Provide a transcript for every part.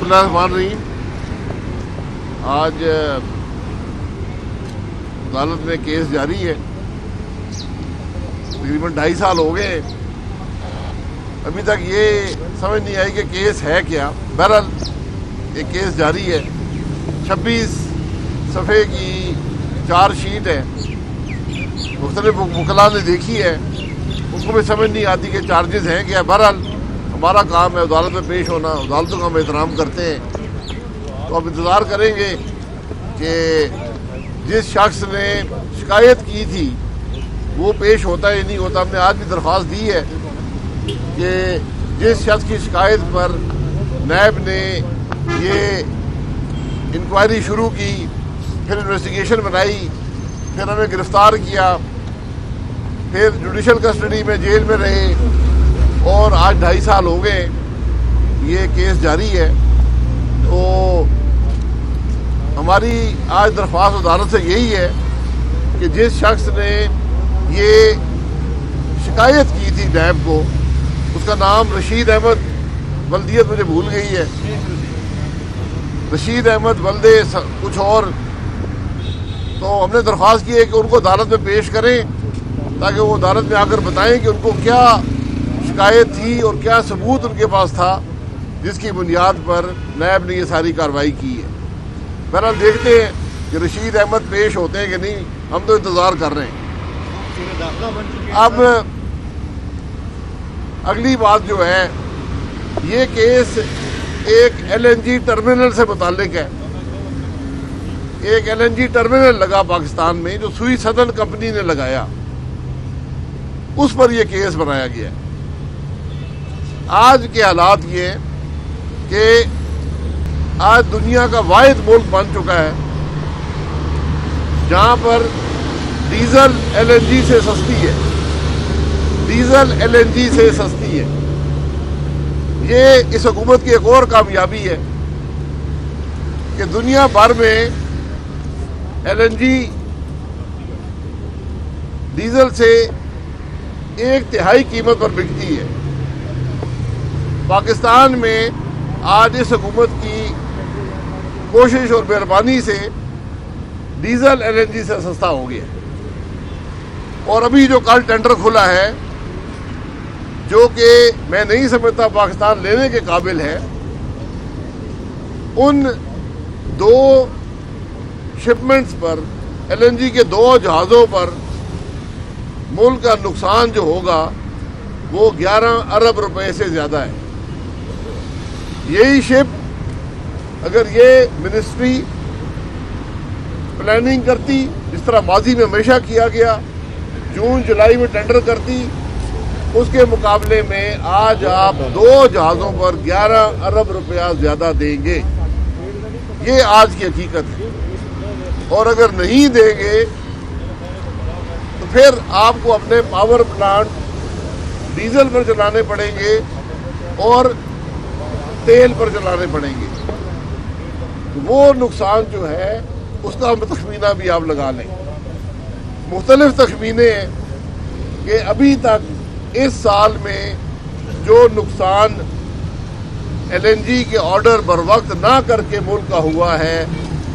बिस्मिल्लाहिर्रहमानिर्रहीम। आज अदालत में केस जारी है। तकरीबन 2.5 साल हो गए, अभी तक ये समझ नहीं आई कि केस है क्या। बहरहाल एक केस जारी है, 26 सफ़े की चार्जशीट है, मुख्तलिफ वकला ने देखी है, उनको भी समझ नहीं आती कि चार्जेस हैं क्या। बहरहाल हमारा काम है अदालत में पेश होना, अदालतों का हम एहतराम करते हैं, तो अब इंतज़ार करेंगे कि जिस शख्स ने शिकायत की थी वो पेश होता है या नहीं होता। हमने आज भी दरख्वास्त दी है कि जिस शख्स की शिकायत पर नैब ने ये इंक्वायरी शुरू की, फिर इन्वेस्टिगेशन बनाई, फिर हमें गिरफ़्तार किया, फिर जुडिशल कस्टडी में जेल में रहे और आज 2.5 साल हो गए ये केस जारी है। तो हमारी आज दरख्वास्त अदालत से यही है कि जिस शख्स ने ये शिकायत की थी नैब को, उसका नाम रशीद अहमद, बल्दियत मुझे भूल गई है, रशीद अहमद बल्दे कुछ और, तो हमने दरख्वास्त की है कि उनको अदालत में पेश करें ताकि वो अदालत में आकर बताएं कि उनको क्या शिकायत थी और क्या सबूत उनके पास था जिसकी बुनियाद पर नैब ने ये सारी कार्रवाई की है। बहरहाल देखते हैं कि रशीद अहमद पेश होते हैं कि नहीं, हम तो इंतज़ार कर रहे हैं। अब अगली बात जो है, ये केस एक LNG टर्मिनल से मुताल्लिक है। एक LNG टर्मिनल लगा पाकिस्तान में जो सुई सदन कंपनी ने लगाया, उस पर यह केस बनाया गया है। आज के हालात ये कि आज दुनिया का वाहिद मुल्क बन चुका है जहां पर डीजल LNG से सस्ती है, डीजल LNG से सस्ती है। ये इस हुकूमत की एक और कामयाबी है कि दुनिया भर में LNG डीजल से 1/3 कीमत पर बिकती है। पाकिस्तान में आज इस हुकूमत की कोशिश और मेहरबानी से डीजल LNG से सस्ता हो गया। और अभी जो कल टेंडर खुला है, जो कि मैं नहीं समझता पाकिस्तान लेने के काबिल है, उन 2 शिपमेंट्स पर LNG के 2 जहाज़ों पर मुल्क का नुकसान जो होगा वो 11 अरब रुपए से ज़्यादा है। यही शिप अगर ये मिनिस्ट्री प्लानिंग करती, जिस तरह माजी में हमेशा किया गया, जून जुलाई में टेंडर करती, उसके मुकाबले में आज आप 2 जहाज़ों पर 11 अरब रुपया ज़्यादा देंगे। ये आज की हकीकत है। और अगर नहीं देंगे तो फिर आपको अपने पावर प्लांट डीजल पर चलाने पड़ेंगे और तेल पर चलाने पड़ेंगे। वो नुकसान जो है उसका हम तखमीना भी आप लगा लें। मुख्तलिफ तखमीने हैं कि अभी तक इस साल में जो नुकसान LNG के ऑर्डर बर वक्त ना करके मुल्क का हुआ है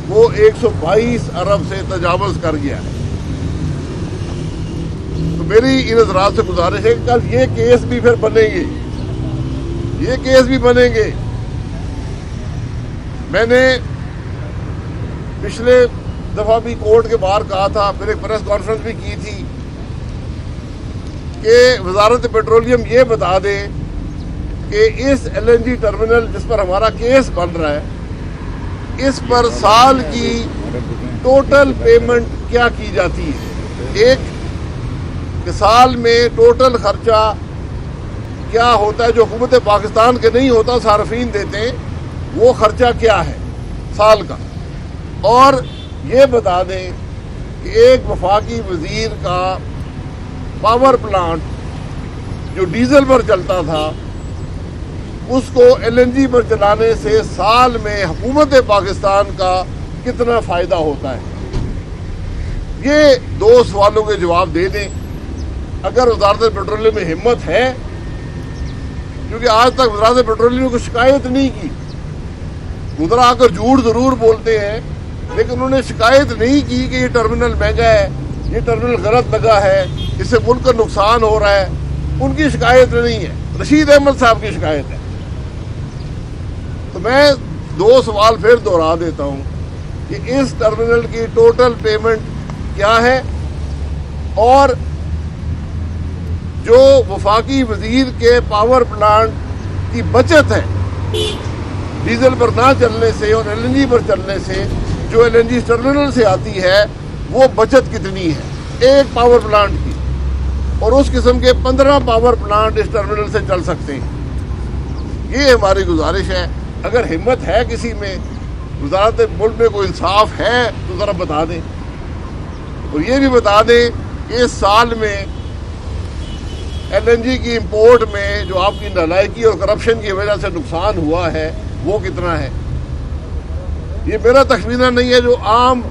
वो 122 अरब से तजावज़ कर गया है। तो मेरी इन हज़रात से गुजारिश है कि कल ये केस भी फिर बनेंगे, ये केस भी बनेंगे। मैंने पिछले दफ़ा भी कोर्ट के बाहर कहा था, फिर एक प्रेस कॉन्फ्रेंस भी की थी कि वजारत पेट्रोलियम ये बता दे कि इस LNG टर्मिनल जिस पर हमारा केस बन रहा है, इस पर साल की टोटल पेमेंट क्या की जाती है। एक कि साल में टोटल खर्चा क्या होता है जो हुकूमत पाकिस्तान के नहीं होता, सार्फिन देते हैं, वो खर्चा क्या है साल का। और ये बता दें कि एक वफाकी वजीर का पावर प्लांट जो डीजल पर चलता था उसको LNG पर चलाने से साल में हुकूमत पाकिस्तान का कितना फ़ायदा होता है। ये 2 सवालों के जवाब दे दें अगर वजारत पेट्रोलियम में हिम्मत है, क्योंकि आज तक वजारत पेट्रोलियम को शिकायत नहीं की वज़रा आकर झूठ ज़रूर बोलते हैं, लेकिन उन्होंने शिकायत नहीं की कि ये टर्मिनल महंगा है, ये टर्मिनल गलत लगा है, इससे मुल्क का नुकसान हो रहा है। उनकी शिकायत नहीं है, रशीद अहमद साहब की शिकायत है। तो मैं दो सवाल फिर दोहरा देता हूँ कि इस टर्मिनल की टोटल पेमेंट क्या है, और जो वफाकी वजीर के पावर प्लांट की बचत है डीजल पर ना चलने से और एलएनजी पर चलने से, जो एलएनजी टर्मिनल से आती है, वो बचत कितनी है एक पावर प्लांट की, और उस किस्म के 15 पावर प्लांट इस टर्मिनल से चल सकते हैं। ये हमारी गुजारिश है। अगर हिम्मत है किसी में, वज़ारत मुल्क में कोई इंसाफ है, तो ज़रा बता दें। और ये भी बता दें कि इस साल में एलएनजी की इंपोर्ट में जो आपकी नालायकी और करप्शन की वजह से नुकसान हुआ है, वो कितना है। ये मेरा तखमीना नहीं है, जो आम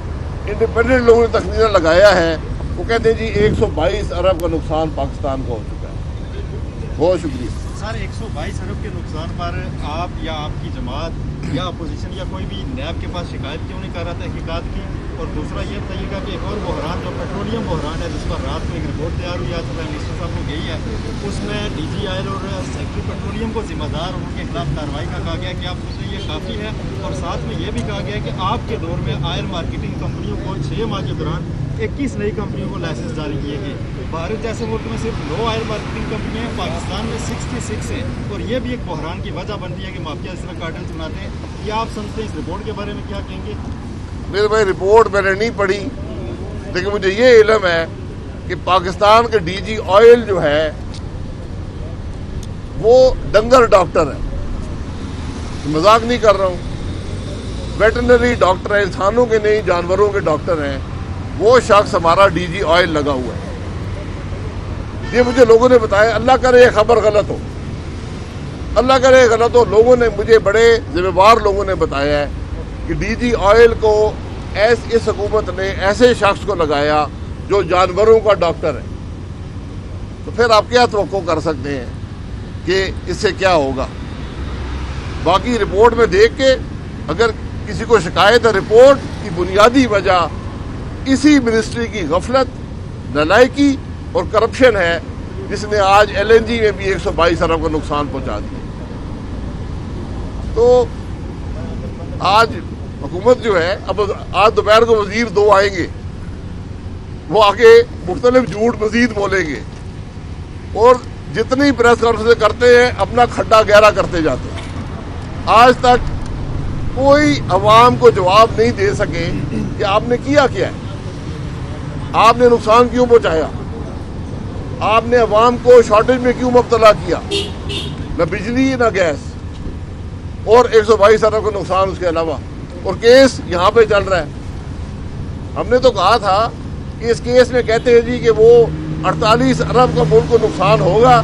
इंडिपेंडेंट लोगों ने तखमीना लगाया है। वो कहते हैं जी 122 अरब का नुकसान पाकिस्तान को हो चुका है। बहुत शुक्रिया सर। 122 अरब के नुकसान पर आप या आपकी जमात या अपोजिशन या कोई भी नैब के पास शिकायत क्यों नहीं कर रहा था तहकीकात की? और दूसरा ये बताइएगा कि एक और बहरान जो पेट्रोलियम बहरान है, जिस पर रात को एक रिपोर्ट तैयार हुई, आज प्राइम मिनिस्टर साहब को गई है, उसमें डीजी ऑयल और सेक्रेटरी पेट्रोलियम को जिम्मेदार और उनके खिलाफ कार्रवाई का कहा गया कि आप सोचें ये काफ़ी है। और साथ में ये भी कहा गया कि आपके दौर में ऑयल मार्केटिंग कंपनियों को 6 माह के दौरान 21 नई कंपनियों को लाइसेंस जारी किए गए। भारत जैसे मुल्क में सिर्फ 9 ऑयल मार्केटिंग कंपनियां हैं, पाकिस्तान में 66 है। और ये भी एक बहरान की वजह बनती है कि माफिया इस तरह कार्टेल्स बनाते हैं। ये आप समझते हैं, इस रिपोर्ट के बारे में क्या कहेंगे? मेरे भाई, रिपोर्ट मैंने नहीं पढ़ी, लेकिन मुझे ये इल्म है कि पाकिस्तान के डीजी ऑयल जो है वो डंगर डॉक्टर है। मजाक नहीं कर रहा हूँ, वेटरनरी डॉक्टर है, इंसानों के नहीं जानवरों के डॉक्टर हैं। वो शख्स हमारा डीजी ऑयल लगा हुआ है। ये मुझे लोगों ने बताया। अल्लाह करे ये खबर गलत हो, अल्लाह करे गलत हो। लोगों ने मुझे, बड़े जिम्मेवार लोगों ने बताया है कि डीजी ऑयल को इस हुकूमत ने ऐसे शख्स को लगाया जो जानवरों का डॉक्टर है। तो फिर आप क्या तवक्को कर सकते हैं कि इससे क्या होगा? बाकी रिपोर्ट में देख के अगर किसी को शिकायत है, रिपोर्ट की बुनियादी वजह इसी मिनिस्ट्री की गफलत, नालायकी और करप्शन है, जिसने आज एलएनजी में भी 122 अरब का नुकसान पहुंचा दिया। तो आज हुकूमत जो है, अब आज दोपहर को वजीर 2 आएंगे, वो आके मुख्तलिफ झूठ मजीद बोलेंगे और जितनी प्रेस कॉन्फ्रेंस करते हैं अपना खड्डा गहरा करते जाते हैं। आज तक कोई अवाम को जवाब नहीं दे सके कि आपने किया क्या है, आपने नुकसान क्यों पहुंचाया, आपने अवाम को शॉर्टेज में क्यों मुब्तला किया, न बिजली न गैस, और 122 अरब का नुकसान उसके अलावा। और केस यहाँ पे चल रहा है। हमने तो कहा था कि इस केस में कहते हैं जी कि वो 48 अरब का मुल्क को नुकसान होगा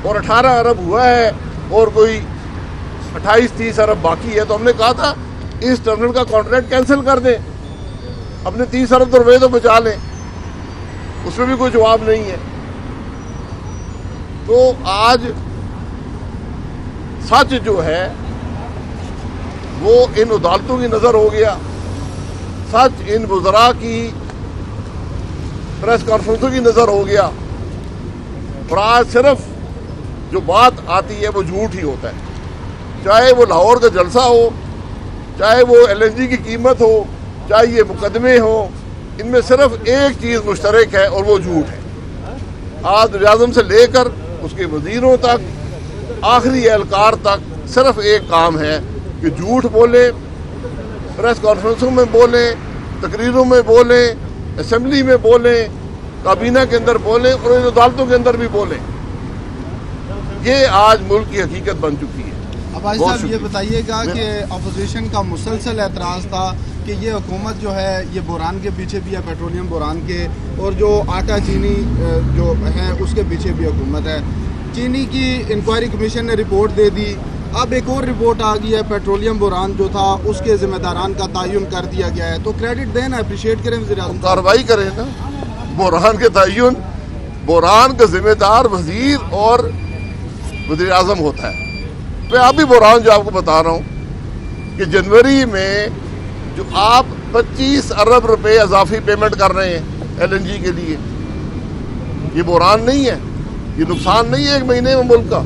और 18 अरब हुआ है और कोई 28-30 अरब बाकी है। तो हमने कहा था इस टर्मिनल का कॉन्ट्रैक्ट कैंसिल कर दें, अपने 30 अरब रुपये तो बचा लें। उसमें भी कोई जवाब नहीं है। तो आज सच जो है वो इन अदालतों की नज़र हो गया, सच इन वज़रा की प्रेस कॉन्फ्रेंसों की नज़र हो गया, और आज सिर्फ जो बात आती है वो झूठ ही होता है। चाहे वो लाहौर का जलसा हो, चाहे वो एलएनजी की कीमत हो, चाहे ये मुकदमे हो, इनमें सिर्फ एक चीज़ मुश्तरक है और वो झूठ है। आज वज़ीर-ए-आज़म से लेकर उसके वजीरों तक, आखिरी एहलकार तक सिर्फ एक काम है कि झूठ बोले, प्रेस कॉन्फ्रेंसों में बोले, तकरीरों में बोले, असेंबली में बोले, काबीना के अंदर बोले और इन अदालतों के अंदर भी बोले। ये आज मुल्क की हकीकत बन चुकी है। अब भाई साहब ये बताइएगा कि अपोजिशन का मुसलसल एतराज़ था कि ये हुकूमत जो है ये बहरान के पीछे भी है, पेट्रोलियम बहरान के, और जो आटा चीनी जो है उसके पीछे भी हुकूमत है। चीनी की इंक्वायरी कमीशन ने रिपोर्ट दे दी, अब एक और रिपोर्ट आ गई है, पेट्रोलियम बहरान जो था उसके जिम्मेदारान का तयन कर दिया गया है। तो क्रेडिट देना, अप्रिशिएट करें वज़ीर-ए-आज़म, कार्रवाई करें ना। बहरान के तयन, बहरान का जिम्मेदार वजीर और वज़ीर-ए-आज़म होता है। मैं अभी बहरान जो आपको बता रहा हूँ کہ جنوری میں جو آپ 25 ارب روپے اضافی پیمنٹ کر رہے ہیں LNG کے لیے، یہ بحران نہیں ہے، یہ نقصان نہیں ہے ایک مہینے میں ملک کا؟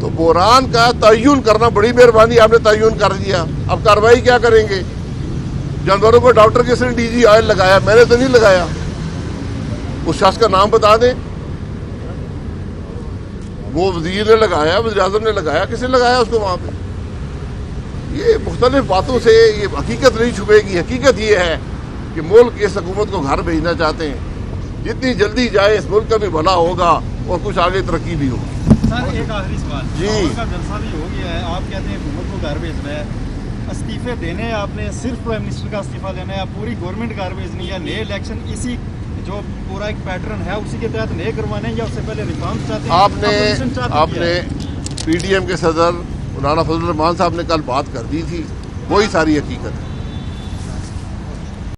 تو بحران کا تعین کرنا بڑی مہربانی، آپ نے تعین کر دیا، اب کارروائی کیا کریں گے؟ جانوروں کو ڈاکٹر کس نے DG آئل لگایا؟ میں نے تو نہیں لگایا، اس شخص کا نام بتا دیں، وہ وزیر نے لگایا، وزیر اعظم نے لگایا، کس نے لگایا اس کو وہاں پہ؟ یہ مختلف باتوں سے یہ حقیقت نہیں چھپے گی۔ حقیقت یہ ہے کہ ملک اس حکومت کو گھر بھیجنا چاہتے ہیں، جتنی جلدی جائے اس ملک کا بھی بھلا ہوگا اور کچھ آگے ترقی بھی ہوگی۔ سر ایک آخری سوال، جی۔ لاہور کا جلسہ بھی ہو گیا ہے، آپ کہتے ہیں حکومت کو گھر بھیجنا ہے، استعفے دینے ہیں، آپ نے صرف پرائم منسٹر کا استعفیٰ لینا ہے، پوری گورنمنٹ گھر بھیجنی ہے، نئے الیکشن اسی جو پورا ایک پیٹرن ہے اسی کے تحت نئے کروانے ہیں، یا اس سے پہلے ریفارمز چاہتے ہیں؟ آپ نے PDM کے صدر مولانا فضل الرحمان صاحب نے کل بات کر دی تھی، وہی ساری حقیقت ہے۔